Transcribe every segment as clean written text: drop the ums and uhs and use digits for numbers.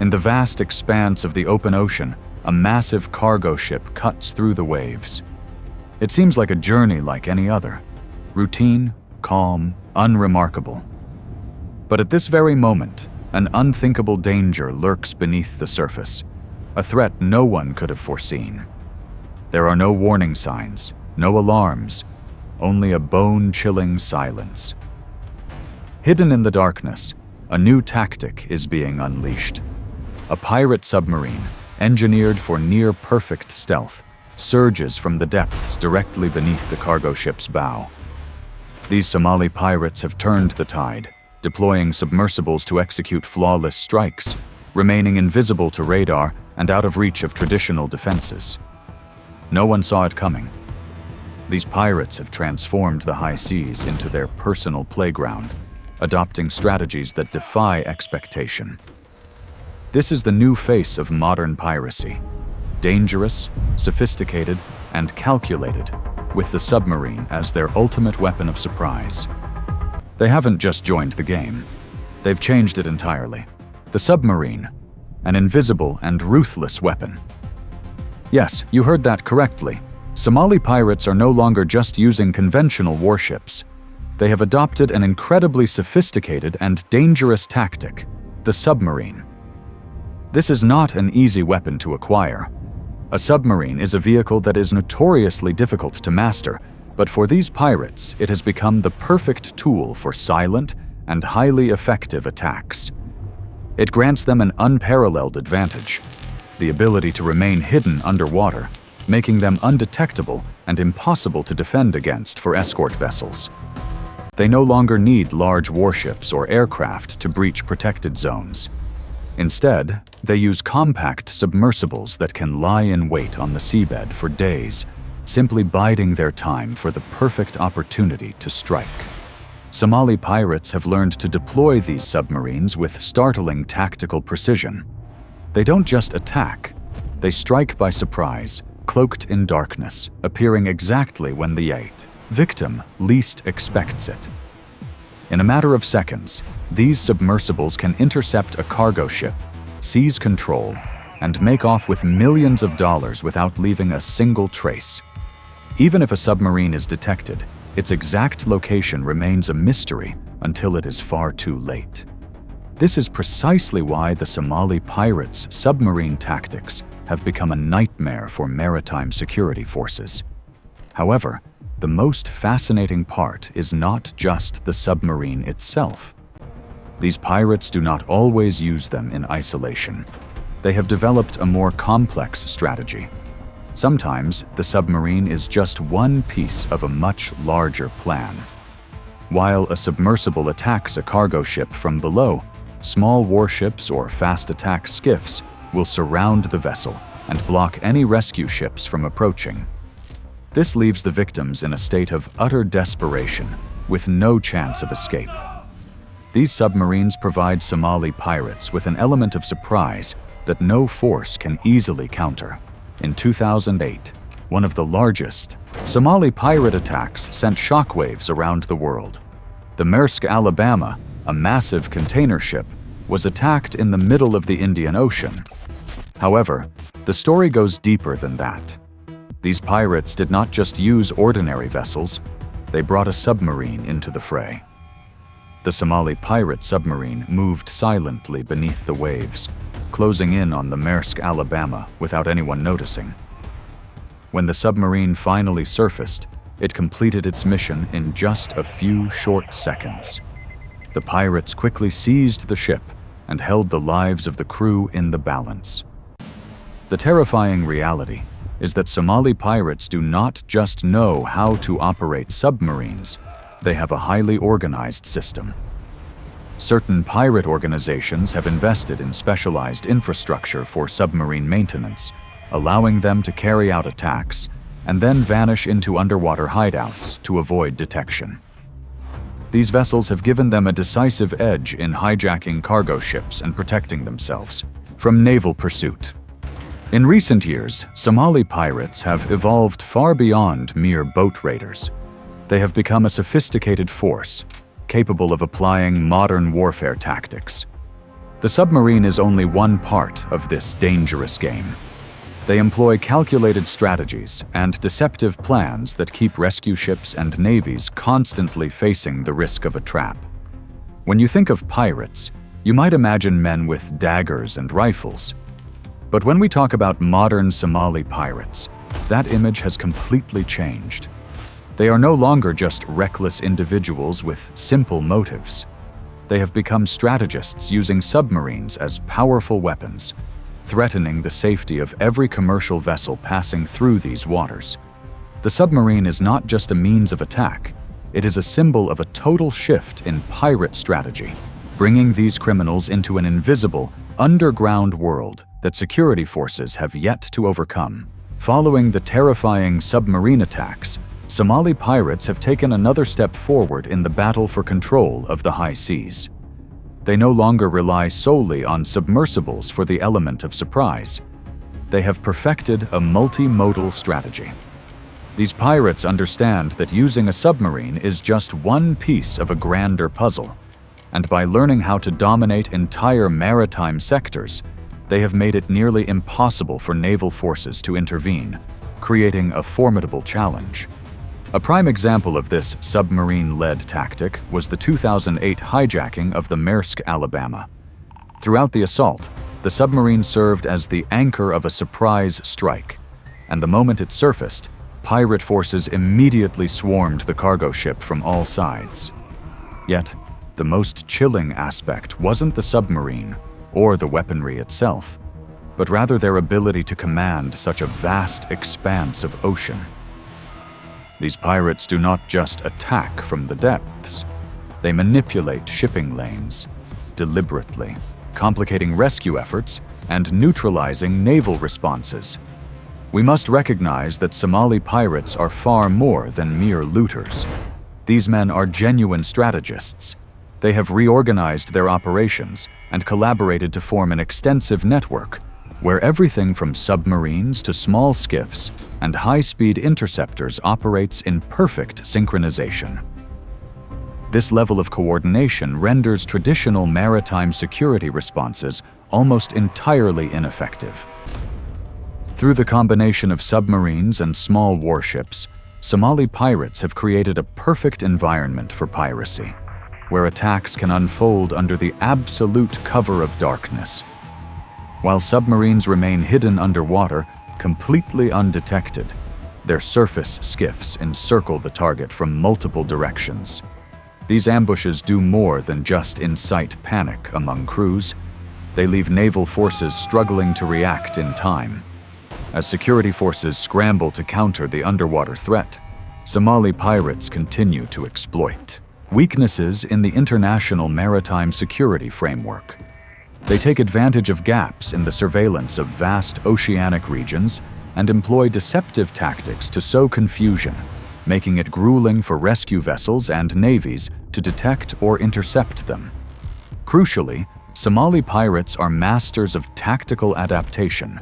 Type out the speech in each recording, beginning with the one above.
In the vast expanse of the open ocean, a massive cargo ship cuts through the waves. It seems like a journey like any other, routine, calm, unremarkable. But at this very moment, an unthinkable danger lurks beneath the surface, a threat no one could have foreseen. There are no warning signs, no alarms, only a bone-chilling silence. Hidden in the darkness, a new tactic is being unleashed. A pirate submarine, engineered for near-perfect stealth, surges from the depths directly beneath the cargo ship's bow. These Somali pirates have turned the tide, deploying submersibles to execute flawless strikes, remaining invisible to radar and out of reach of traditional defenses. No one saw it coming. These pirates have transformed the high seas into their personal playground, adopting strategies that defy expectation. This is the new face of modern piracy: dangerous, sophisticated, and calculated, with the submarine as their ultimate weapon of surprise. They haven't just joined the game. They've changed it entirely. The submarine, an invisible and ruthless weapon. Yes, you heard that correctly. Somali pirates are no longer just using conventional warships. They have adopted an incredibly sophisticated and dangerous tactic: the submarine. This is not an easy weapon to acquire. A submarine is a vehicle that is notoriously difficult to master, but for these pirates, it has become the perfect tool for silent and highly effective attacks. It grants them an unparalleled advantage: the ability to remain hidden underwater, making them undetectable and impossible to defend against for escort vessels. They no longer need large warships or aircraft to breach protected zones. Instead, they use compact submersibles that can lie in wait on the seabed for days, simply biding their time for the perfect opportunity to strike. Somali pirates have learned to deploy these submarines with startling tactical precision. They don't just attack, they strike by surprise, cloaked in darkness, appearing exactly when the victim least expects it. In a matter of seconds, these submersibles can intercept a cargo ship, seize control, and make off with millions of dollars without leaving a single trace. Even if a submarine is detected, its exact location remains a mystery until it is far too late. This is precisely why the Somali pirates' submarine tactics have become a nightmare for maritime security forces. However, the most fascinating part is not just the submarine itself. These pirates do not always use them in isolation. They have developed a more complex strategy. Sometimes the submarine is just one piece of a much larger plan. While a submersible attacks a cargo ship from below, small warships or fast attack skiffs will surround the vessel and block any rescue ships from approaching. This leaves the victims in a state of utter desperation, with no chance of escape. These submarines provide Somali pirates with an element of surprise that no force can easily counter. In 2008, one of the largest Somali pirate attacks sent shockwaves around the world. The Maersk, Alabama, a massive container ship, was attacked in the middle of the Indian Ocean. However, the story goes deeper than that. These pirates did not just use ordinary vessels, they brought a submarine into the fray. The Somali pirate submarine moved silently beneath the waves, closing in on the Maersk, Alabama without anyone noticing. When the submarine finally surfaced, it completed its mission in just a few short seconds. The pirates quickly seized the ship and held the lives of the crew in the balance. The terrifying reality is that Somali pirates do not just know how to operate submarines, they have a highly organized system. Certain pirate organizations have invested in specialized infrastructure for submarine maintenance, allowing them to carry out attacks and then vanish into underwater hideouts to avoid detection. These vessels have given them a decisive edge in hijacking cargo ships and protecting themselves from naval pursuit. In recent years, Somali pirates have evolved far beyond mere boat raiders. They have become a sophisticated force, capable of applying modern warfare tactics. The submarine is only one part of this dangerous game. They employ calculated strategies and deceptive plans that keep rescue ships and navies constantly facing the risk of a trap. When you think of pirates, you might imagine men with daggers and rifles. But when we talk about modern Somali pirates, that image has completely changed. They are no longer just reckless individuals with simple motives. They have become strategists using submarines as powerful weapons, threatening the safety of every commercial vessel passing through these waters. The submarine is not just a means of attack, it is a symbol of a total shift in pirate strategy, bringing these criminals into an invisible, underground world that security forces have yet to overcome. Following the terrifying submarine attacks, Somali pirates have taken another step forward in the battle for control of the high seas. They no longer rely solely on submersibles for the element of surprise. They have perfected a multimodal strategy. These pirates understand that using a submarine is just one piece of a grander puzzle, and by learning how to dominate entire maritime sectors, they have made it nearly impossible for naval forces to intervene, creating a formidable challenge. A prime example of this submarine-led tactic was the 2008 hijacking of the Maersk, Alabama. Throughout the assault, the submarine served as the anchor of a surprise strike, and the moment it surfaced, pirate forces immediately swarmed the cargo ship from all sides. Yet, the most chilling aspect wasn't the submarine or the weaponry itself, but rather their ability to command such a vast expanse of ocean. These pirates do not just attack from the depths. They manipulate shipping lanes, deliberately, complicating rescue efforts and neutralizing naval responses. We must recognize that Somali pirates are far more than mere looters. These men are genuine strategists. They have reorganized their operations and collaborated to form an extensive network where everything from submarines to small skiffs and high-speed interceptors operates in perfect synchronization. This level of coordination renders traditional maritime security responses almost entirely ineffective. Through the combination of submarines and small warships, Somali pirates have created a perfect environment for piracy, where attacks can unfold under the absolute cover of darkness. While submarines remain hidden underwater, completely undetected, their surface skiffs encircle the target from multiple directions. These ambushes do more than just incite panic among crews. They leave naval forces struggling to react in time. As security forces scramble to counter the underwater threat, Somali pirates continue to exploit weaknesses in the international maritime security framework. They take advantage of gaps in the surveillance of vast oceanic regions and employ deceptive tactics to sow confusion, making it grueling for rescue vessels and navies to detect or intercept them. Crucially, Somali pirates are masters of tactical adaptation.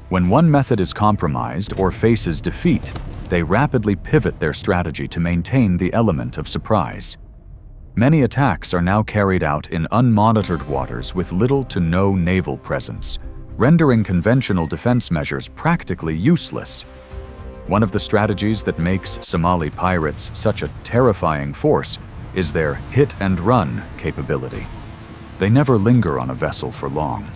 When one method is compromised or faces defeat, they rapidly pivot their strategy to maintain the element of surprise. Many attacks are now carried out in unmonitored waters with little to no naval presence, rendering conventional defense measures practically useless. One of the strategies that makes Somali pirates such a terrifying force is their hit-and-run capability. They never linger on a vessel for long.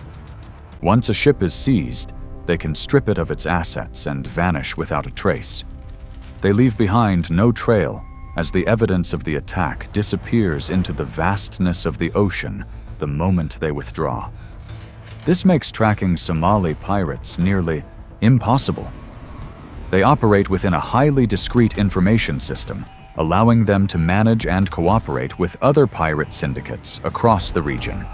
Once a ship is seized, they can strip it of its assets and vanish without a trace. They leave behind no trail as the evidence of the attack disappears into the vastness of the ocean the moment they withdraw. This makes tracking Somali pirates nearly impossible. They operate within a highly discreet information system, allowing them to manage and cooperate with other pirate syndicates across the region.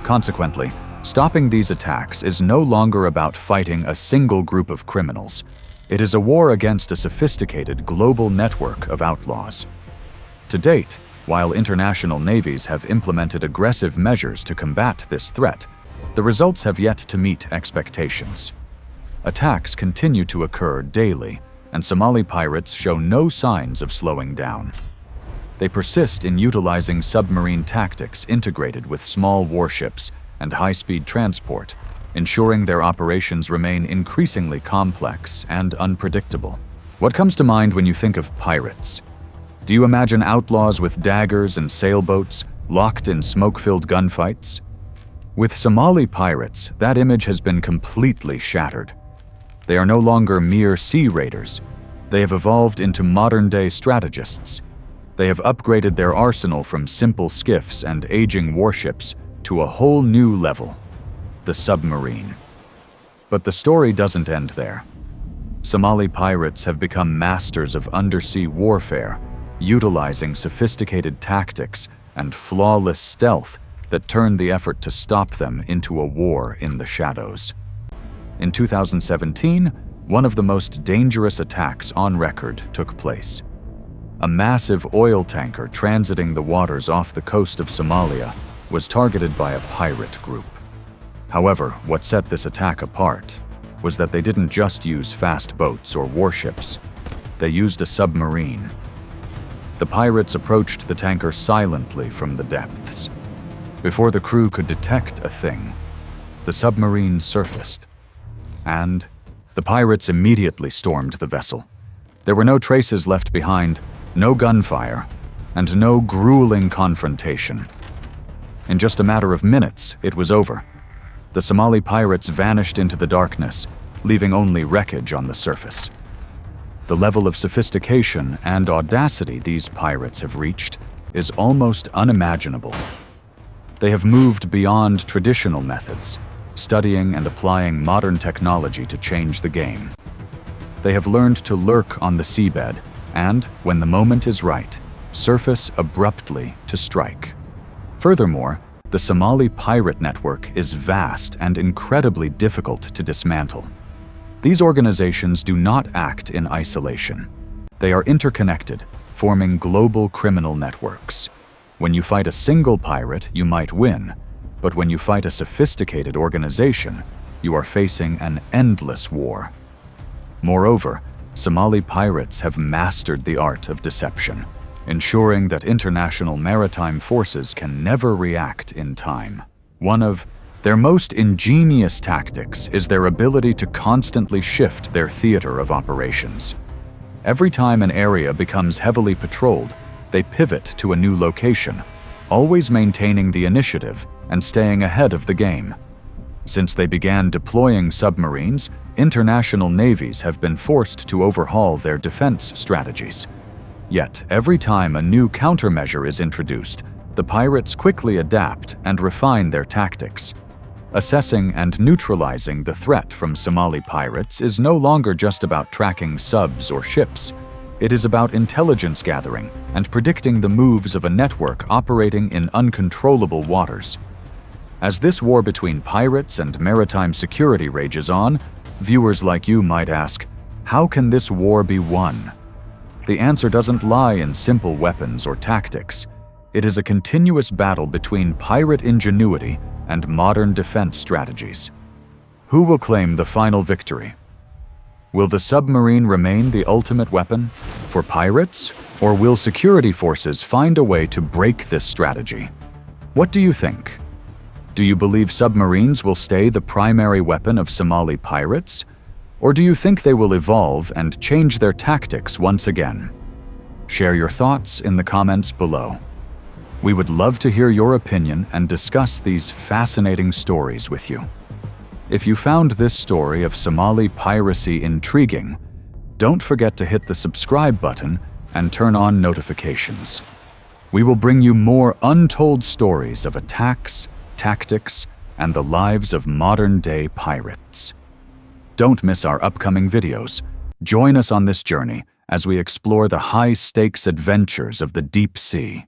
Consequently, stopping these attacks is no longer about fighting a single group of criminals. It is a war against a sophisticated global network of outlaws. To date, while international navies have implemented aggressive measures to combat this threat, the results have yet to meet expectations. Attacks continue to occur daily, and Somali pirates show no signs of slowing down. They persist in utilizing submarine tactics integrated with small warships and high-speed transport, ensuring their operations remain increasingly complex and unpredictable. What comes to mind when you think of pirates? Do you imagine outlaws with daggers and sailboats locked in smoke-filled gunfights? With Somali pirates, that image has been completely shattered. They are no longer mere sea raiders. They have evolved into modern-day strategists. They have upgraded their arsenal from simple skiffs and aging warships to a whole new level: the submarine. But the story doesn't end there. Somali pirates have become masters of undersea warfare, utilizing sophisticated tactics and flawless stealth that turned the effort to stop them into a war in the shadows. In 2017, one of the most dangerous attacks on record took place. A massive oil tanker transiting the waters off the coast of Somalia was targeted by a pirate group. However, what set this attack apart was that they didn't just use fast boats or warships. They used a submarine. The pirates approached the tanker silently from the depths. Before the crew could detect a thing, the submarine surfaced, and the pirates immediately stormed the vessel. There were no traces left behind, no gunfire, and no grueling confrontation. In just a matter of minutes, it was over. The Somali pirates vanished into the darkness, leaving only wreckage on the surface. The level of sophistication and audacity these pirates have reached is almost unimaginable. They have moved beyond traditional methods, studying and applying modern technology to change the game. They have learned to lurk on the seabed and, when the moment is right, surface abruptly to strike. Furthermore, the Somali pirate network is vast and incredibly difficult to dismantle. These organizations do not act in isolation. They are interconnected, forming global criminal networks. When you fight a single pirate, you might win, but when you fight a sophisticated organization, you are facing an endless war. Moreover, Somali pirates have mastered the art of deception, ensuring that international maritime forces can never react in time. One of their most ingenious tactics is their ability to constantly shift their theater of operations. Every time an area becomes heavily patrolled, they pivot to a new location, always maintaining the initiative and staying ahead of the game. Since they began deploying submarines, international navies have been forced to overhaul their defense strategies. Yet, every time a new countermeasure is introduced, the pirates quickly adapt and refine their tactics. Assessing and neutralizing the threat from Somali pirates is no longer just about tracking subs or ships. It is about intelligence gathering and predicting the moves of a network operating in uncontrollable waters. As this war between pirates and maritime security rages on, viewers like you might ask, how can this war be won? The answer doesn't lie in simple weapons or tactics. It is a continuous battle between pirate ingenuity and modern defense strategies. Who will claim the final victory? Will the submarine remain the ultimate weapon for pirates, or will security forces find a way to break this strategy? What do you think? Do you believe submarines will stay the primary weapon of Somali pirates? Or do you think they will evolve and change their tactics once again? Share your thoughts in the comments below. We would love to hear your opinion and discuss these fascinating stories with you. If you found this story of Somali piracy intriguing, don't forget to hit the subscribe button and turn on notifications. We will bring you more untold stories of attacks, tactics, and the lives of modern-day pirates. Don't miss our upcoming videos. Join us on this journey as we explore the high-stakes adventures of the deep sea.